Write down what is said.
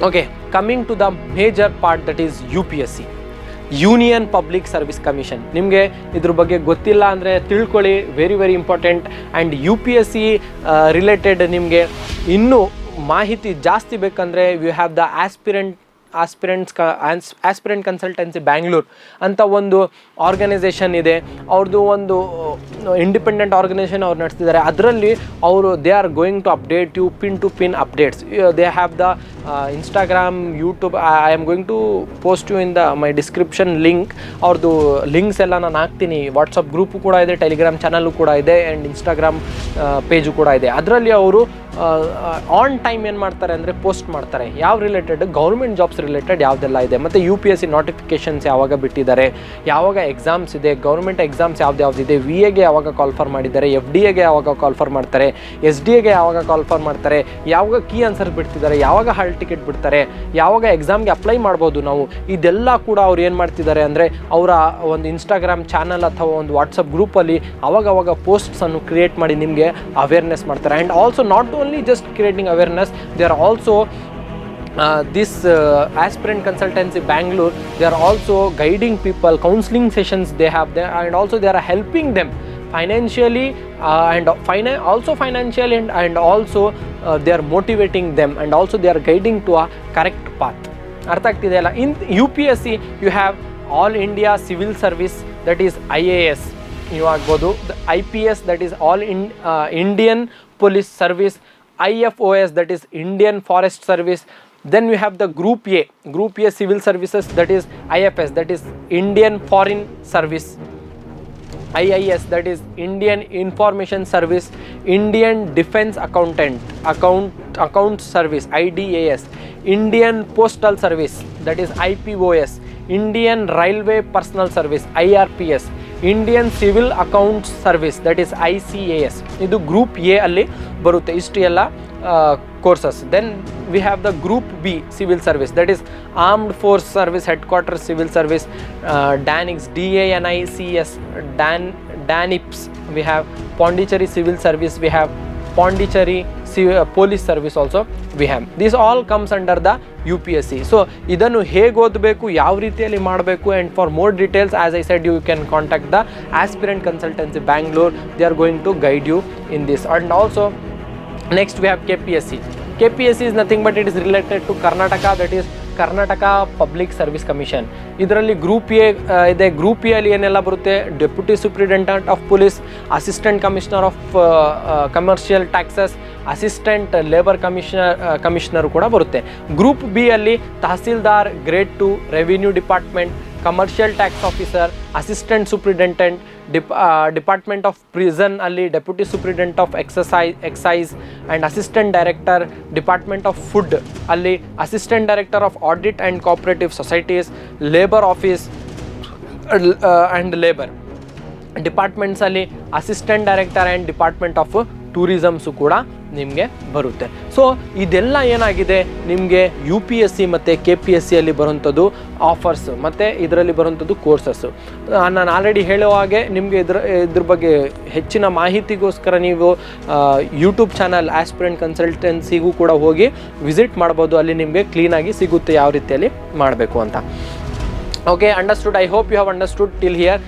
Okay, coming to the major part, that is UPSC, Union Public service Commission. ನಿಮಗೆ ಇದ್ರ ಬಗ್ಗೆ ಗೊತ್ತಿಲ್ಲ ಅಂದರೆ ತಿಳ್ಕೊಳ್ಳಿ, very important. And UPSC related ನಿಮಗೆ ಇನ್ನೂ ಮಾಹಿತಿ ಜಾಸ್ತಿ ಬೇಕಂದರೆ you have the aspirant consultancy Bangalore ಅಂತ ಒಂದು ಆರ್ಗನೈಸೇಷನ್ ಇದೆ. ಅವ್ರದ್ದು ಒಂದು ಇಂಡಿಪೆಂಡೆಂಟ್ ಆರ್ಗನೈಸೇಷನ್ ಅವ್ರು ನಡೆಸ್ತಿದ್ದಾರೆ. ಅದರಲ್ಲಿ ಅವರು they are going to update you pin updates. They have the Instagram, YouTube. I am going to post you in the my description link. ಅವ್ರದ್ದು ಲಿಂಕ್ಸ್ ಎಲ್ಲ ನಾನು ಹಾಕ್ತೀನಿ. ವಾಟ್ಸಪ್ ಗ್ರೂಪು ಕೂಡ ಇದೆ, ಟೆಲಿಗ್ರಾಮ್ ಚಾನಲ್ಲು ಕೂಡ ಇದೆ, ಆ್ಯಂಡ್ ಇನ್ಸ್ಟಾಗ್ರಾಮ್ ಪೇಜು ಕೂಡ ಇದೆ. ಅದರಲ್ಲಿ ಅವರು ಆನ್ ಟೈಮ್ ಏನು ಮಾಡ್ತಾರೆ ಅಂದರೆ ಪೋಸ್ಟ್ ಮಾಡ್ತಾರೆ, ಯಾವ ರಿಲೇಟೆಡ್ ಗೌರ್ಮೆಂಟ್ ಜಾಬ್ಸ್ ರಿಲೇಟೆಡ್ ಯಾವುದೆಲ್ಲ ಇದೆ, ಮತ್ತು UPSC ನೋಟಿಫಿಕೇಷನ್ಸ್ ಯಾವಾಗ ಬಿಟ್ಟಿದ್ದಾರೆ, ಯಾವಾಗ ಎಕ್ಸಾಮ್ಸ್ ಇದೆ, ಗೌರ್ಮೆಂಟ್ ಎಕ್ಸಾಮ್ಸ್ ಯಾವ್ದಿದೆ, VAಗೆ ಯಾವಾಗ ಕಾಲ್ಫರ್ ಮಾಡಿದ್ದಾರೆ, FDAಗೆ ಯಾವಾಗ ಕಾಲ್ಫರ್ ಮಾಡ್ತಾರೆ, SDAಗೆ ಯಾವಾಗ ಕಾಲ್ಫರ್ ಮಾಡ್ತಾರೆ, ಯಾವಾಗ ಕೀ ಆನ್ಸರ್ ಬಿಡ್ತಿದ್ದಾರೆ, ಯಾವಾಗ ಹಾಲ್ ಟಿಕೆಟ್ ಬಿಡ್ತಾರೆ, ಯಾವಾಗ ಎಕ್ಸಾಮ್ಗೆ ಅಪ್ಲೈ ಮಾಡ್ಬೋದು ನಾವು, ಇದೆಲ್ಲ ಕೂಡ ಅವ್ರು ಏನು ಮಾಡ್ತಿದ್ದಾರೆ ಅಂದರೆ ಅವರ ಒಂದು ಇನ್ಸ್ಟಾಗ್ರಾಮ್ ಚಾನಲ್ ಅಥವಾ ಒಂದು ವಾಟ್ಸಪ್ ಗ್ರೂಪಲ್ಲಿ ಅವಾಗವಾಗ ಪೋಸ್ಟ್ಸನ್ನು ಕ್ರಿಯೇಟ್ ಮಾಡಿ ನಿಮಗೆ ಅವೇರ್ನೆಸ್ ಮಾಡ್ತಾರೆ. And also not only just creating awareness, they are also this aspirant consultancy Bangalore, they are also guiding people, counseling sessions they have there, and also they are helping them financially and financially, and also they are motivating them, and also they are guiding to a correct path. ಅರ್ಥ ಆಗ್ತಿದೆಯಲ್ಲ? ಇನ್ UPSC you have All India Civil Service, that is IAS ನೀವು ಆಗ್ಬೋದು, IPS, that is Indian Police Service, IFOS, that is Indian Forest Service. Then we have the Group A Civil Services, that is IFS, that is Indian Foreign Service. IIS, that is Indian Information Service. Indian Defense Account Service, IDAS. Indian Postal Service, that is IPOS. Indian Railway Personal Service, IRPS. Indian Civil Accounts Service, that is ICAS. ಇದು group A ಅಲ್ಲಿ ಬರುತ್ತೆ ಇಷ್ಟು ಎಲ್ಲ courses. Then we have the Group B Civil Service, that is Armed Force Service Headquarters Civil Service, DANICS, DANICS, DANIPS. We have Pondicherry Civil Service, we have Pondicherry Police Service also we have. This all comes under the UPSC. So ಇದನ್ನು ಹೇಗೆ ಓದಬೇಕು, ಯಾವ ರೀತಿಯಲ್ಲಿ ಮಾಡಬೇಕು, and for more details, as I said, you can contact the Aspirant Consultancy Bangalore. They are going to guide you in this. And also next we have KPSC. KPSC is nothing but it is related to Karnataka, that is Karnataka public service commission. ಇದರಲ್ಲಿ group A ಇದೆ. Group A ಅಲ್ಲಿ ಏನೆಲ್ಲ ಬರುತ್ತೆ? Deputy superintendent of police, assistant commissioner of commercial taxes, assistant labour commissioner ಕೂಡ ಬರುತ್ತೆ. Group B ಅಲ್ಲಿ tahsildar, grade 2, revenue department, commercial tax officer, assistant superintendent, department of prison ಅಲ್ಲಿ deputy superintendent of excise and assistant director, department of food ಅಲ್ಲಿ assistant director of audit and cooperative societies, labour office and labour ಡಿಪಾರ್ಟ್ಮೆಂಟ್ಸಲ್ಲಿ assistant director and department of tourisms ಕೂಡ ನಿಮಗೆ ಬರುತ್ತೆ. So ಇದೆಲ್ಲ ಏನಾಗಿದೆ ನಿಮಗೆ UPSC ಮತ್ತು KPSCಯಲ್ಲಿ ಬರುವಂಥದ್ದು ಆಫರ್ಸ್ ಮತ್ತು ಇದರಲ್ಲಿ ಬರುವಂಥದ್ದು ಕೋರ್ಸಸ್ಸು. ನಾನು ಆಲ್ರೆಡಿ ಹೇಳೋ ಹಾಗೆ ನಿಮಗೆ ಇದ್ರ ಬಗ್ಗೆ ಹೆಚ್ಚಿನ ಮಾಹಿತಿಗೋಸ್ಕರ ನೀವು ಯೂಟ್ಯೂಬ್ ಚಾನಲ್ ಆಸ್ಪಿರೆಂಟ್ ಕನ್ಸಲ್ಟೆನ್ಸಿಗೂ ಕೂಡ ಹೋಗಿ ವಿಸಿಟ್ ಮಾಡ್ಬೋದು. ಅಲ್ಲಿ ನಿಮಗೆ ಕ್ಲೀನಾಗಿ ಸಿಗುತ್ತೆ ಯಾವ ರೀತಿಯಲ್ಲಿ ಮಾಡಬೇಕು ಅಂತ. Okay, understood. I hope you have understood till here.